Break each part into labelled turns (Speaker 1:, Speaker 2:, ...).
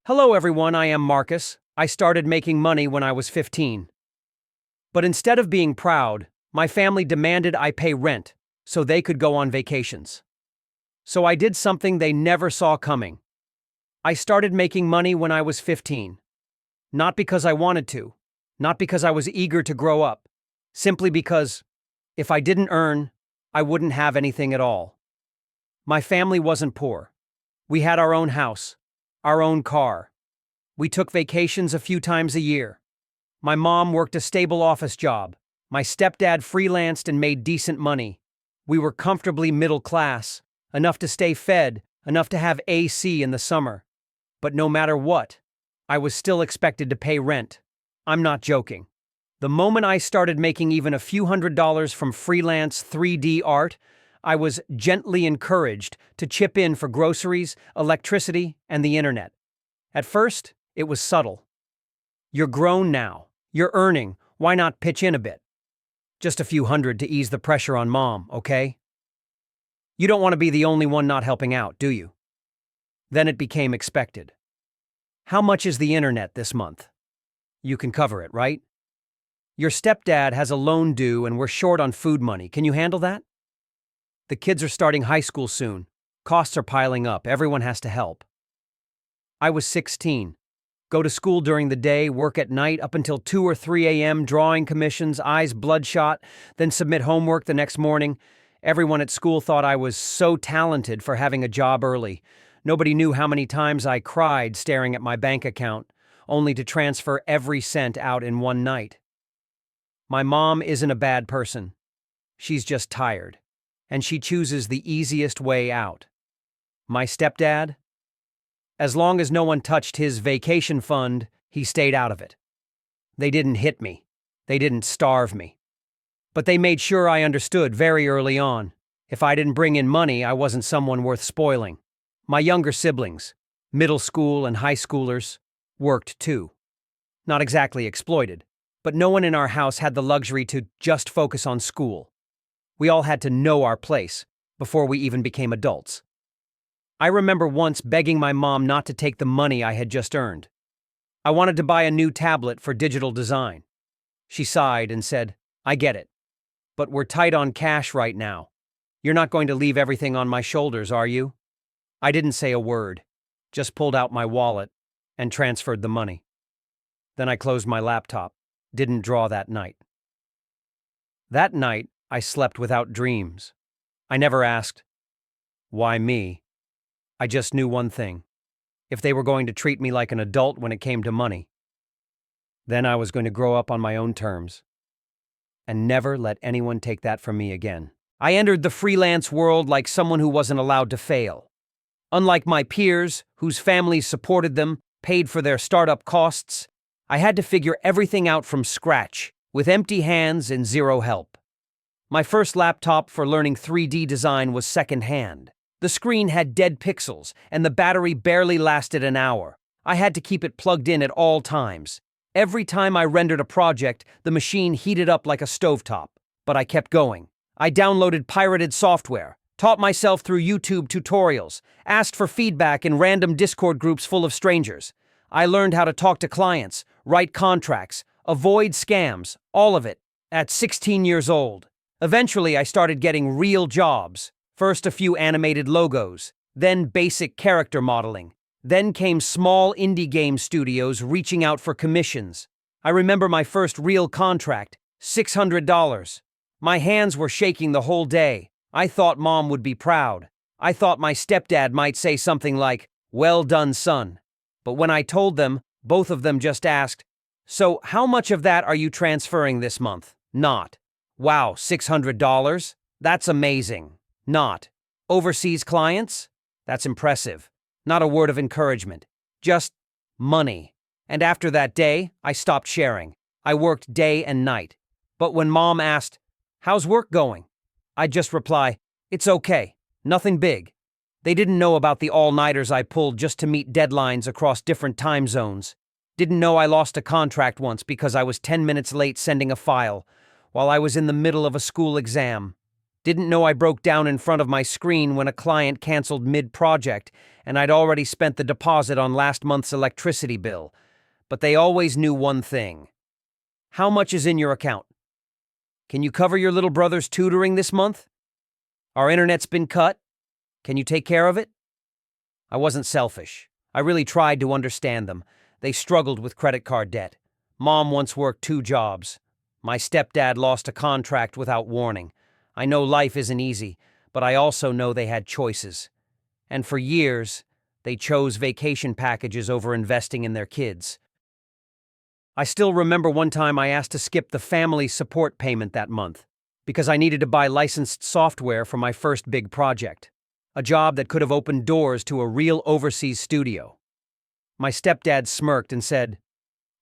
Speaker 1: Hello everyone, I am Marcus. I started making money when I was 15. But instead of being proud, my family demanded I pay rent so they could go on vacations. So I did something they never saw coming. I started making money when I was 15. Not because I wanted to, not because I was eager to grow up, simply because if I didn't earn, I wouldn't have anything at all. My family wasn't poor. We had our own house, our own car. We took vacations a few times a year. My mom worked a stable office job. My stepdad freelanced and made decent money. We were comfortably middle class, enough to stay fed, enough to have AC in the summer. But no matter what, I was still expected to pay rent. I'm not joking. The moment I started making even a few $100s from freelance 3D art, I was gently encouraged to chip in for groceries, electricity, and the internet. At first, it was subtle. You're grown now. You're earning. Why not pitch in a bit? Just a few hundred to ease the pressure on mom, okay? You don't want to be the only one not helping out, do you? Then it became expected. How much is the internet this month? You can cover it, right? Your stepdad has a loan due and we're short on food money. Can you handle that? The kids are starting high school soon. Costs are piling up. Everyone has to help. I was 16. Go to school during the day, work at night up until 2 or 3 a.m., drawing commissions, eyes bloodshot, then submit homework the next morning. Everyone at school thought I was so talented for having a job early. Nobody knew how many times I cried staring at my bank account, only to transfer every cent out in one night. My mom isn't a bad person. She's just tired, and she chooses the easiest way out. My stepdad? As long as no one touched his vacation fund, he stayed out of it. They didn't hit me. They didn't starve me. But they made sure I understood very early on. If I didn't bring in money, I wasn't someone worth spoiling. My younger siblings, middle school and high schoolers, worked too. Not exactly exploited, but no one in our house had the luxury to just focus on school. We all had to know our place before we even became adults. I remember once begging my mom not to take the money I had just earned. I wanted to buy a new tablet for digital design. She sighed and said, "I get it. But we're tight on cash right now. You're not going to leave everything on my shoulders, are you?" I didn't say a word, just pulled out my wallet and transferred the money. Then I closed my laptop, didn't draw that night. That night, I slept without dreams. I never asked, "Why me?" I just knew one thing. If they were going to treat me like an adult when it came to money, then I was going to grow up on my own terms and never let anyone take that from me again. I entered the freelance world like someone who wasn't allowed to fail. Unlike my peers, whose families supported them, paid for their startup costs, I had to figure everything out from scratch, with empty hands and zero help. My first laptop for learning 3D design was secondhand. The screen had dead pixels, and the battery barely lasted an hour. I had to keep it plugged in at all times. Every time I rendered a project, the machine heated up like a stovetop. But I kept going. I downloaded pirated software, taught myself through YouTube tutorials, asked for feedback in random Discord groups full of strangers. I learned how to talk to clients, write contracts, avoid scams, all of it, at 16 years old. Eventually, I started getting real jobs. First a few animated logos, then basic character modeling. Then came small indie game studios reaching out for commissions. I remember my first real contract, $600. My hands were shaking the whole day. I thought mom would be proud. I thought my stepdad might say something like, "Well done, son." But when I told them, both of them just asked, "So how much of that are you transferring this month?" Not, "Wow, $600? That's amazing." Not, "Overseas clients? That's impressive." Not a word of encouragement. Just money. And after that day, I stopped sharing. I worked day and night. But when mom asked, "How's work going?" I'd just reply, "It's okay. Nothing big." They didn't know about the all-nighters I pulled just to meet deadlines across different time zones. Didn't know I lost a contract once because I was 10 minutes late sending a file while I was in the middle of a school exam. Didn't know I broke down in front of my screen when a client canceled mid-project, and I'd already spent the deposit on last month's electricity bill. But they always knew one thing. How much is in your account? Can you cover your little brother's tutoring this month? Our internet's been cut. Can you take care of it? I wasn't selfish. I really tried to understand them. They struggled with credit card debt. Mom once worked 2 jobs. My stepdad lost a contract without warning. I know life isn't easy, but I also know they had choices. And for years, they chose vacation packages over investing in their kids. I still remember one time I asked to skip the family support payment that month because I needed to buy licensed software for my first big project, a job that could have opened doors to a real overseas studio. My stepdad smirked and said,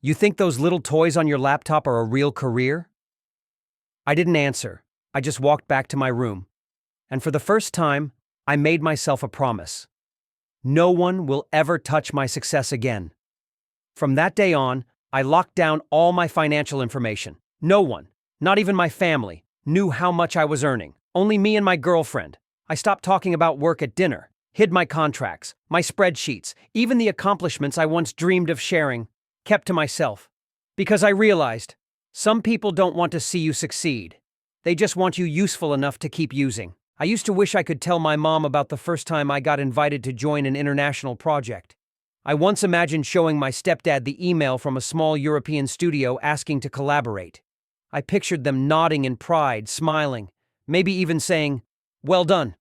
Speaker 1: "You think those little toys on your laptop are a real career?" I didn't answer. I just walked back to my room. And for the first time, I made myself a promise. No one will ever touch my success again. From that day on, I locked down all my financial information. No one, not even my family, knew how much I was earning. Only me and my girlfriend. I stopped talking about work at dinner, hid my contracts, my spreadsheets, even the accomplishments I once dreamed of sharing, kept to myself. Because I realized, some people don't want to see you succeed. They just want you useful enough to keep using. I used to wish I could tell my mom about the first time I got invited to join an international project. I once imagined showing my stepdad the email from a small European studio asking to collaborate. I pictured them nodding in pride, smiling, maybe even saying, "Well done."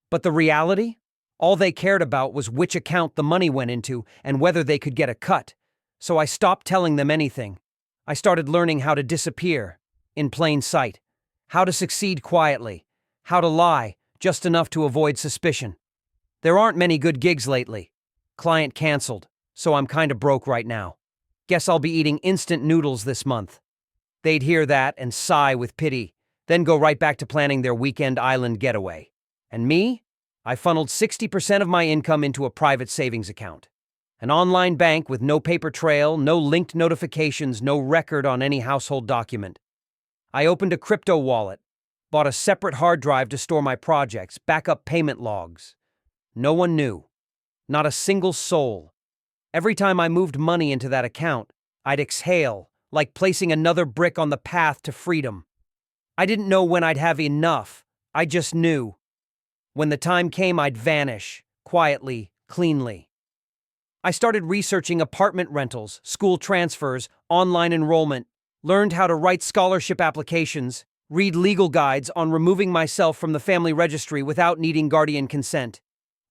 Speaker 1: But the reality? All they cared about was which account the money went into and whether they could get a cut. So I stopped telling them anything. I started learning how to disappear, in plain sight, how to succeed quietly, how to lie, just enough to avoid suspicion. There aren't many good gigs lately. Client canceled, so I'm kinda broke right now. Guess I'll be eating instant noodles this month. They'd hear that and sigh with pity, then go right back to planning their weekend island getaway. And me? I funneled 60% of my income into a private savings account. An online bank with no paper trail, no linked notifications, no record on any household document. I opened a crypto wallet, bought a separate hard drive to store my projects, backup payment logs. No one knew. Not a single soul. Every time I moved money into that account, I'd exhale, like placing another brick on the path to freedom. I didn't know when I'd have enough. I just knew. When the time came, I'd vanish, quietly, cleanly. I started researching apartment rentals, school transfers, online enrollment, learned how to write scholarship applications, read legal guides on removing myself from the family registry without needing guardian consent.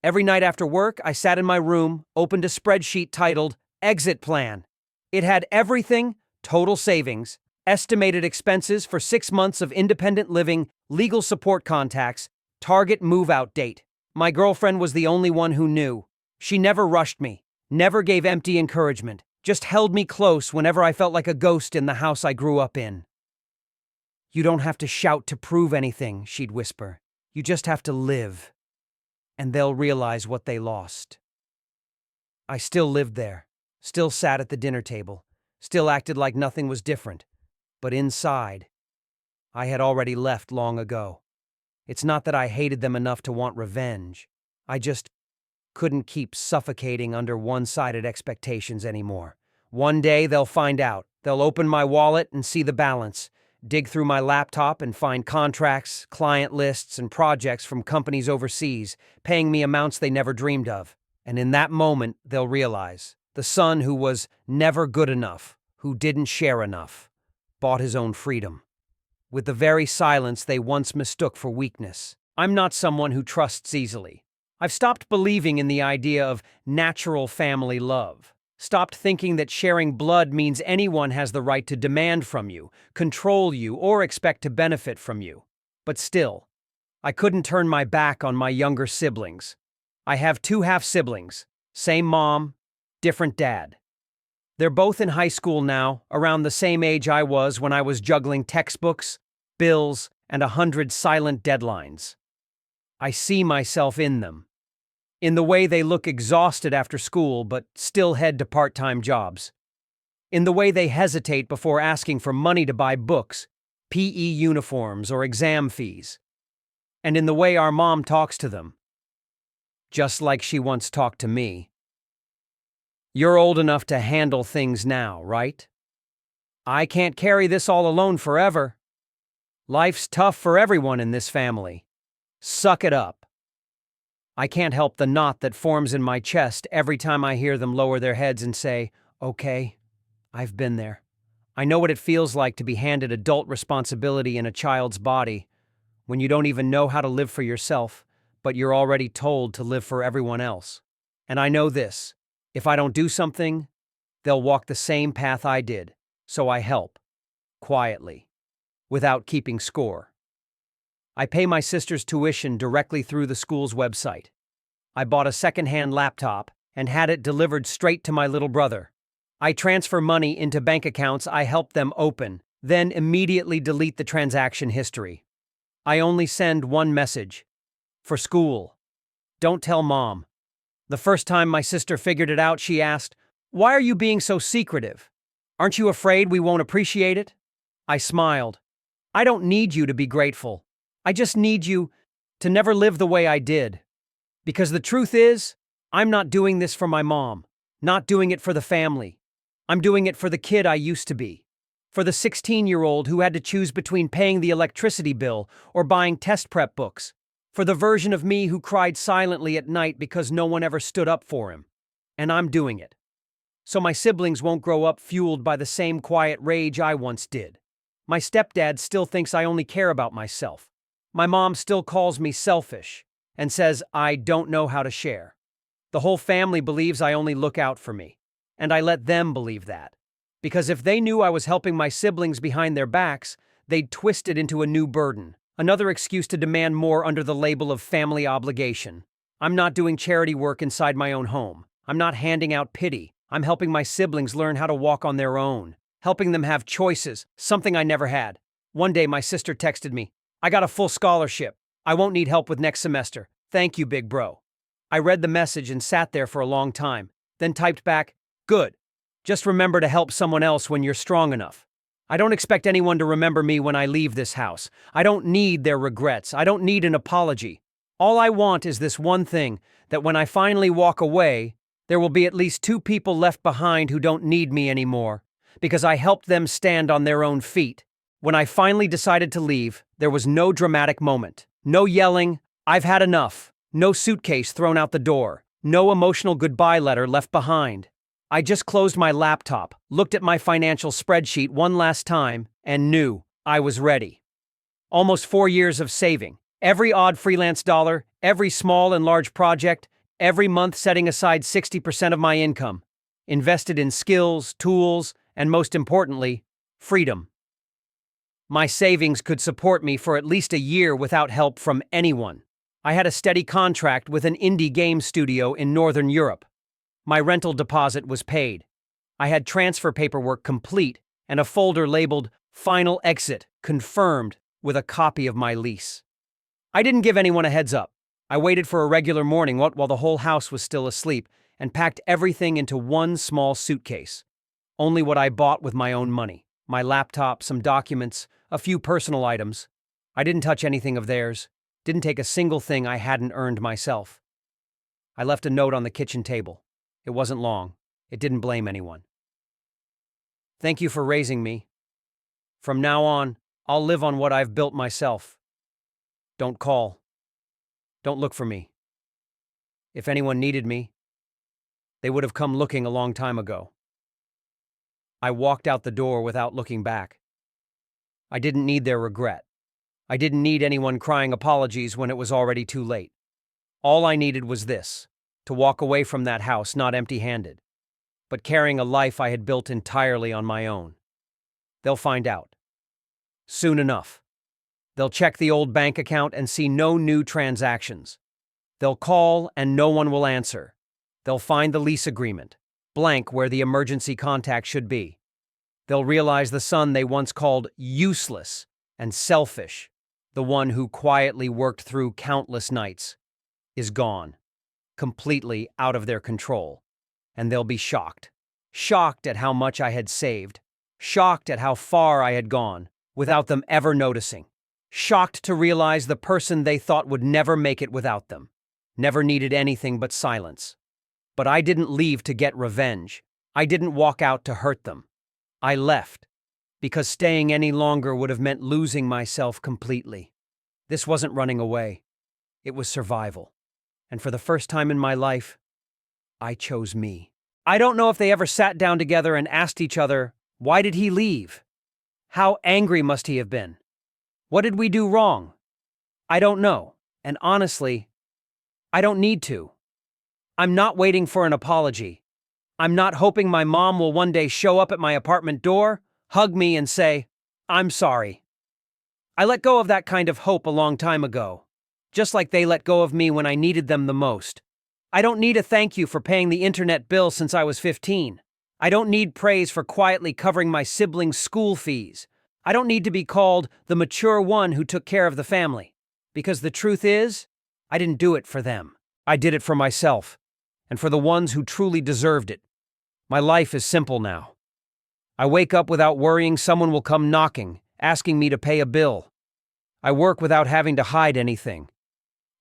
Speaker 1: Every night after work, I sat in my room, opened a spreadsheet titled Exit Plan. It had everything: total savings, estimated expenses for 6 months of independent living, legal support contacts, target move-out date. My girlfriend was the only one who knew. She never rushed me, never gave empty encouragement, just held me close whenever I felt like a ghost in the house I grew up in. "You don't have to shout to prove anything," she'd whisper. "You just have to live. And they'll realize what they lost." I still lived there, still sat at the dinner table, still acted like nothing was different. But inside, I had already left long ago. It's not that I hated them enough to want revenge. I just couldn't keep suffocating under one-sided expectations anymore. One day they'll find out. They'll open my wallet and see the balance, dig through my laptop and find contracts, client lists, and projects from companies overseas, paying me amounts they never dreamed of. And in that moment, they'll realize the son who was never good enough, who didn't share enough, bought his own freedom. With the very silence they once mistook for weakness. I'm not someone who trusts easily. I've stopped believing in the idea of natural family love. Stopped thinking that sharing blood means anyone has the right to demand from you, control you, or expect to benefit from you. But still, I couldn't turn my back on my younger siblings. I have 2 half-siblings, same mom, different dad. They're both in high school now, around the same age I was when I was juggling textbooks, bills, and 100 silent deadlines. I see myself in them. In the way they look exhausted after school but still head to part-time jobs. In the way they hesitate before asking for money to buy books, PE uniforms, or exam fees. and in the way our mom talks to them. Just like she once talked to me. You're old enough to handle things now, right? I can't carry this all alone forever. Life's tough for everyone in this family. Suck it up. I can't help the knot that forms in my chest every time I hear them lower their heads and say, "Okay, I've been there. I know what it feels like to be handed adult responsibility in a child's body, when you don't even know how to live for yourself, but you're already told to live for everyone else. And I know this, if I don't do something, they'll walk the same path I did, so I help, quietly, without keeping score. I pay my sister's tuition directly through the school's website. I bought a second-hand laptop and had it delivered straight to my little brother. I transfer money into bank accounts I help them open, then immediately delete the transaction history. I only send one message. For school. Don't tell Mom. The first time my sister figured it out, she asked, "Why are you being so secretive? Aren't you afraid we won't appreciate it?" I smiled. I don't need you to be grateful. I just need you to never live the way I did. Because the truth is, I'm not doing this for my mom, not doing it for the family. I'm doing it for the kid I used to be. For the 16-year-old who had to choose between paying the electricity bill or buying test prep books. For the version of me who cried silently at night because no one ever stood up for him. And I'm doing it. So my siblings won't grow up fueled by the same quiet rage I once did. My stepdad still thinks I only care about myself. My mom still calls me selfish and says I don't know how to share. The whole family believes I only look out for me, and I let them believe that. Because if they knew I was helping my siblings behind their backs, they'd twist it into a new burden, another excuse to demand more under the label of family obligation. I'm not doing charity work inside my own home. I'm not handing out pity. I'm helping my siblings learn how to walk on their own, helping them have choices, something I never had. One day my sister texted me, "I got a full scholarship. I won't need help with next semester. Thank you, big bro." I read the message and sat there for a long time, then typed back, "Good. Just remember to help someone else when you're strong enough. I don't expect anyone to remember me when I leave this house. I don't need their regrets. I don't need an apology. All I want is this one thing, that when I finally walk away, there will be at least 2 people left behind who don't need me anymore, because I helped them stand on their own feet." When I finally decided to leave, there was no dramatic moment. No yelling, "I've had enough." No suitcase thrown out the door. No emotional goodbye letter left behind. I just closed my laptop, looked at my financial spreadsheet one last time, and knew I was ready. Almost 4 years of saving. Every odd freelance dollar, every small and large project, every month setting aside 60% of my income. Invested in skills, tools, and most importantly, freedom. My savings could support me for at least a year without help from anyone. I had a steady contract with an indie game studio in Northern Europe. My rental deposit was paid. I had transfer paperwork complete and a folder labeled "Final Exit" confirmed with a copy of my lease. I didn't give anyone a heads up. I waited for a regular morning while the whole house was still asleep and packed everything into one small suitcase. Only what I bought with my own money. My laptop, some documents, a few personal items. I didn't touch anything of theirs. Didn't take a single thing I hadn't earned myself. I left a note on the kitchen table. It wasn't long. It didn't blame anyone. "Thank you for raising me. From now on, I'll live on what I've built myself. Don't call. Don't look for me. If anyone needed me, they would have come looking a long time ago." I walked out the door without looking back. I didn't need their regret. I didn't need anyone crying apologies when it was already too late. All I needed was this, to walk away from that house not empty-handed, but carrying a life I had built entirely on my own. They'll find out. Soon enough. They'll check the old bank account and see no new transactions. They'll call and no one will answer. They'll find the lease agreement, blank where the emergency contact should be. They'll realize the son they once called useless and selfish, the one who quietly worked through countless nights, is gone, completely out of their control. And they'll be shocked. Shocked at how much I had saved. Shocked at how far I had gone, without them ever noticing. shocked to realize the person they thought would never make it without them, never needed anything but silence. But I didn't leave to get revenge. I didn't walk out to hurt them. I left, because staying any longer would have meant losing myself completely. This wasn't running away. It was survival. And for the first time in my life, I chose me. I don't know if they ever sat down together and asked each other, why did he leave? How angry must he have been? What did we do wrong? I don't know. And honestly, I don't need to. I'm not waiting for an apology. I'm not hoping my mom will one day show up at my apartment door, hug me, and say, I'm sorry. I let go of that kind of hope a long time ago, just like they let go of me when I needed them the most. I don't need a thank you for paying the internet bill since I was 15. I don't need praise for quietly covering my siblings' school fees. I don't need to be called the mature one who took care of the family. Because the truth is, I didn't do it for them. I did it for myself, and for the ones who truly deserved it. My life is simple now. I wake up without worrying someone will come knocking, asking me to pay a bill. I work without having to hide anything.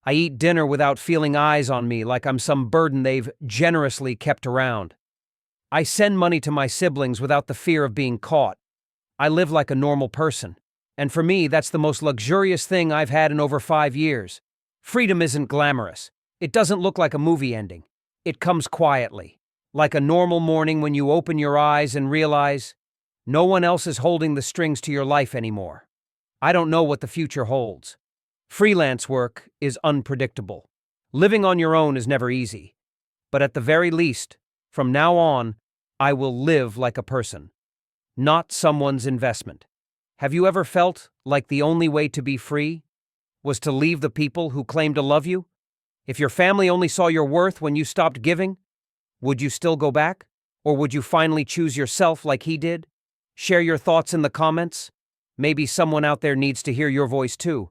Speaker 1: I eat dinner without feeling eyes on me like I'm some burden they've generously kept around. I send money to my siblings without the fear of being caught. I live like a normal person. And for me, that's the most luxurious thing I've had in over 5 years. Freedom isn't glamorous. It doesn't look like a movie ending. It comes quietly, like a normal morning when you open your eyes and realize no one else is holding the strings to your life anymore. I don't know what the future holds. Freelance work is unpredictable. Living on your own is never easy. But at the very least, from now on, I will live like a person, not someone's investment. Have you ever felt like the only way to be free was to leave the people who claim to love you? If your family only saw your worth when you stopped giving, would you still go back? Or would you finally choose yourself like he did? Share your thoughts in the comments. Maybe someone out there needs to hear your voice too.